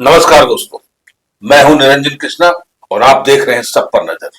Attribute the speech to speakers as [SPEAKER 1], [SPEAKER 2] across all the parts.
[SPEAKER 1] नमस्कार दोस्तों, मैं हूं निरंजन कृष्णा और आप देख रहे हैं सब पर नजर।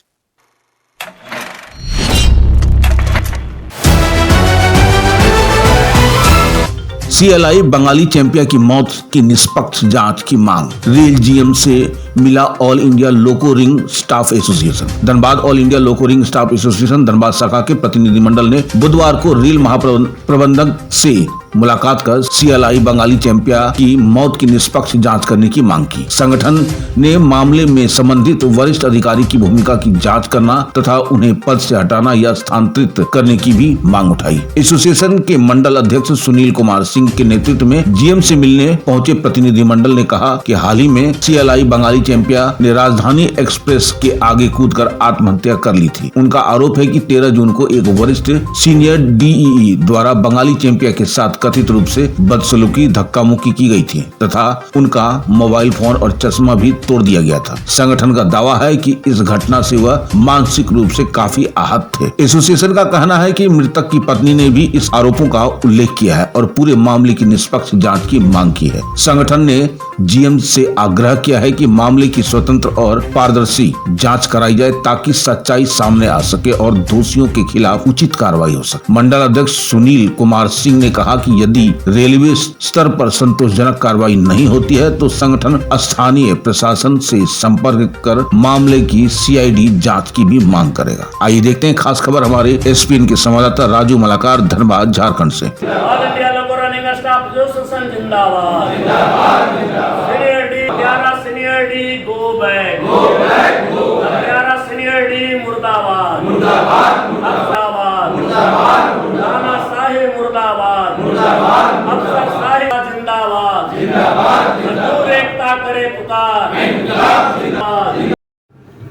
[SPEAKER 2] सीएलआई बंगाली चैंपियन की मौत की निष्पक्ष जांच की मांग। रेल जीएम से मिला all India loco running staff association. Dhanbad all India loco running staff association Dhanbad शाखा के प्रतिनिधिमंडल ने बुधवार को रेल महाप्रबंधक से मुलाकात कर सीएलआई बंगाली चैंपियन की मौत की निष्पक्ष जांच करने की मांग की। संगठन ने मामले में संबंधित वरिष्ठ अधिकारी की भूमिका की जांच करना तथा उन्हें पद से हटाना या स्थानांतरित करने की भी मांग उठाई। एसोसिएशन के मंडल अध्यक्ष सुनील कुमार सिंह के नेतृत्व में जीएम से मिलने पहुंचे प्रतिनिधिमंडल ने कहा कि हाल ही में सीएलआई बंगाली चैंपियन ने राजधानी एक्सप्रेस के आगे कूदकर आत्महत्या कर ली थी। उनका आरोप है कि 13 जून को एक वरिष्ठ सीनियर डीईई द्वारा बंगाली चैंपियन के साथ कथित रूप से बदसलूकी धक्का मुक्की की गई थी तथा उनका मोबाइल फोन और चश्मा भी तोड़ दिया गया था। संगठन का दावा है कि इस घटना से वह मानसिक रूप से काफी आहत थे। एसोसिएशन का कहना है कि मृतक की पत्नी ने भी इस आरोपों का उल्लेख किया है और पूरे मामले की निष्पक्ष जांच की मांग की है। संगठन ने जीएम से आग्रह किया है कि मामले की स्वतंत्र और पारदर्शी जांच कराई जाए ताकि सच्चाई सामने आ सके और दोषियों के खिलाफ उचित कार्रवाई हो सके। मंडल अध्यक्ष सुनील कुमार सिंह ने कहा कि यदि रेलवे स्तर पर संतोषजनक कार्रवाई नहीं होती है तो संगठन स्थानीय प्रशासन से संपर्क कर मामले की सीआईडी जांच की भी मांग करेगा। आइए देखते हैं खास खबर हमारे एसपीएन के संवाददाता राजू मलाकार धनबाद झारखंड से।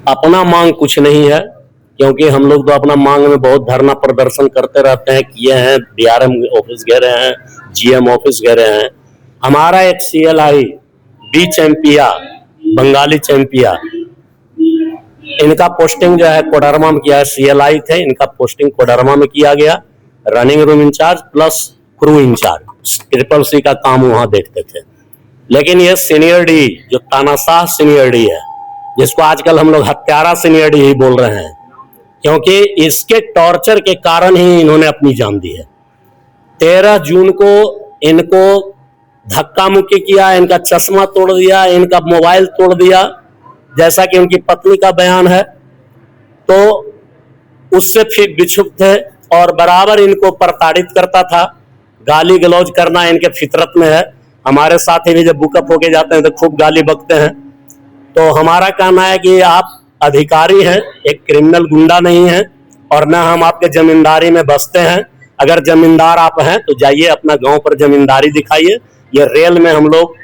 [SPEAKER 3] अपना मांग कुछ नहीं है, क्योंकि हम लोग तो अपना मांग में बहुत धरना प्रदर्शन करते रहते हैं, किए हैं, डीआरएम ऑफिस गए रहे हैं, जीएम ऑफिस गए रहे हैं। हमारा एक CLI B champion Bengali champion, इनका पोस्टिंग जो है कोडरमा में किया है। सीएलआई थे, इनका पोस्टिंग कोडरमा में किया गया, running room incharge plus crew incharge, triple C का काम वहां देखते थे। लेकिन ये सीनियर डी जो तानाशाह सीनियर डी है, जिसको आजकल हम लोग हत्यारा सीनियर डी ही बोल रहे हैं, क्योंकि इसके टॉर्चर के कारण ही इन्होंने अपनी जान दी है। 13 जून को इनको धक्का मुक्की किया, इनका चश्मा तोड़ दिया, इनका मोबाइल तोड़ दिया, जैसा कि उनकी पत्नी का बयान है। तो उससे फिर विक्षुब्ध थे और बराबर इनको प्रताड़ित करता था। गाली गलौज करना इनके फितरत में है। हमारे साथी भी जब बुकअप होके जाते हैं तो खूब गाली बकते हैं। तो हमारा कहना है कि आप अधिकारी हैं, एक क्रिमिनल गुंडा नहीं है और न हम आपके जमींदारी में बसते हैं। अगर जमींदार आप हैं तो जाइए अपना गांव पर जमींदारी दिखाइए। ये रेल में हम लोग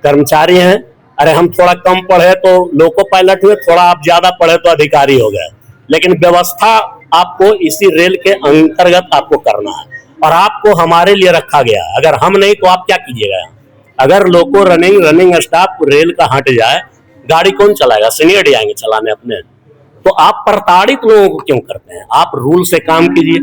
[SPEAKER 3] कर्मचारी हैं। अरे हम थोड़ा कम पढ़े तो लोको पायलट हुए, थोड़ा आप ज्यादा पढ़े तो अधिकारी हो गए, लेकिन व्यवस्था आपको इसी रेल के अंतर्गत आपको करना है और आपको हमारे लिए रखा गया है। अगर हम नहीं तो आप क्या कीजिएगा? अगर लोको रनिंग स्टाफ रेल का हट जाए, गाड़ी कौन चलाएगा? सीनियर डी आएंगे चलाने अपने। तो आप प्रताड़ित लोगों को क्यों करते हैं? आप रूल से काम कीजिए।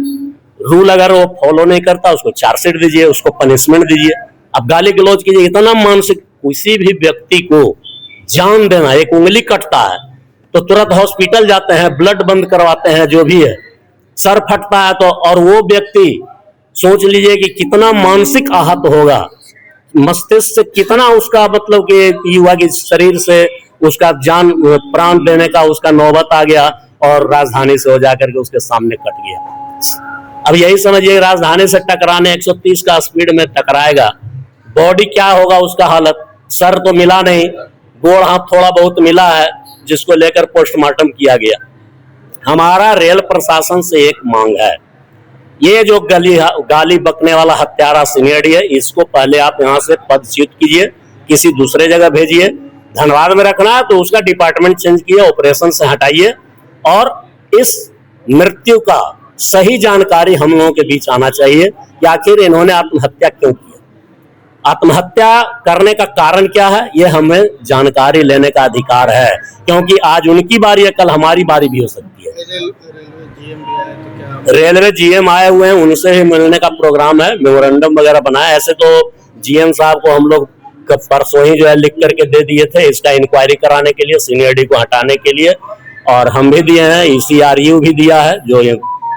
[SPEAKER 3] रूल अगर वो फॉलो नहीं करता उसको चार्जशीट दीजिए, उसको पनिशमेंट दीजिए। अब गाली गलौज कीजिए। इतना मानसिक, किसी भी व्यक्ति को जान देना, एक उंगली कटता है तो तुरंत हॉस्पिटल जाते हैं, ब्लड बंद करवाते हैं, जो भी है। सर फटता है तो, और वो व्यक्ति सोच लीजिए कि कितना मानसिक आहत होगा, मस्तिष्क से कितना उसका मतलब कि युवा के शरीर से उसका जान प्राण देने का उसका नौबत आ गया और राजधानी से हो जाकर के उसके सामने कट गया। अब यही समझिए, राजधानी से टकराने 130 का स्पीड में टकराएगा, बॉडी क्या होगा उसका हालत? सर तो मिला नहीं, गोड़ हाथ थोड़ा बहुत मिला है, जिसको लेकर पोस्टमार्टम किया गया। हमारा रेल प्रशासन से एक मांग है, ये जो गाली बकने वाला हत्यारा सीनियर डी है, इसको पहले आप यहाँ से पदच्युत कीजिए, किसी दूसरे जगह भेजिए। धनबाद में रखना है तो उसका डिपार्टमेंट चेंज किए, ऑपरेशन से हटाइए और इस मृत्यु का सही जानकारी हम लोगों के बीच आना चाहिए कि आखिर इन्होंने आत्महत्या क्यों की। आत्महत्या करने का कारण क्या है, ये हमें जानकारी लेने का अधिकार है, क्योंकि आज उनकी बारी है, कल हमारी बारी भी हो सकती है। रेलवे जीएम आए हुए हैं, उनसे ही मिलने का प्रोग्राम है, मेमोरेंडम वगैरह बनाया। ऐसे तो जीएम साहब को हम लोग परसों ही जो है लिख करके दे दिए थे इसका इंक्वायरी कराने के लिए, सीनियर डी को हटाने के लिए, और हम भी दिए हैं, ECRU भी दिया है, जो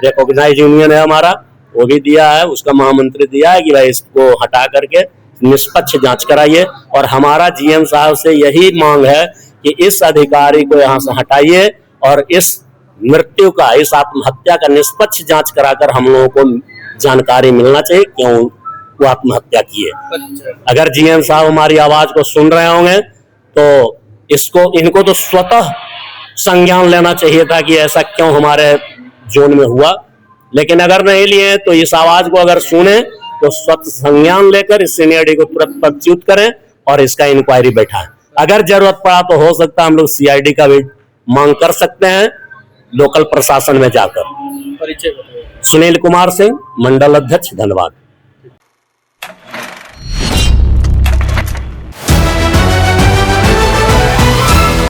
[SPEAKER 3] रिकॉग्नाइज यूनियन है हमारा, वो भी दिया है, उसका महामंत्री दिया है कि भाई इसको हटा करके निष्पक्ष जांच कराइए। और हमारा GM साहब से यही मांग है कि इस अधिकारी को यहाँ से हटाइए और इस मृत्यु का, इस आत्महत्या का निष्पक्ष जांच कराकर हम लोगों को जानकारी मिलना चाहिए क्यों वो आत्महत्या किए। अगर GM साहब हमारी आवाज को सुन रहे होंगे तो इनको तो स्वतः संज्ञान लेना चाहिए था कि ऐसा क्यों हमारे जोन में हुआ, लेकिन अगर नहीं लिए तो इस आवाज को अगर सुने तो स्वतः संज्ञान लेकर इस सीनियरिटी को तुरंत पदच्युत करें और इसका इंक्वायरी बैठाएं। अगर जरूरत पड़ा तो हो सकता है हम लोग CID का भी मांग कर सकते हैं लोकल प्रशासन में जाकर।
[SPEAKER 4] परिचय बताइए।
[SPEAKER 3] सुनील कुमार सिंह, मंडल अध्यक्ष, धन्यवाद।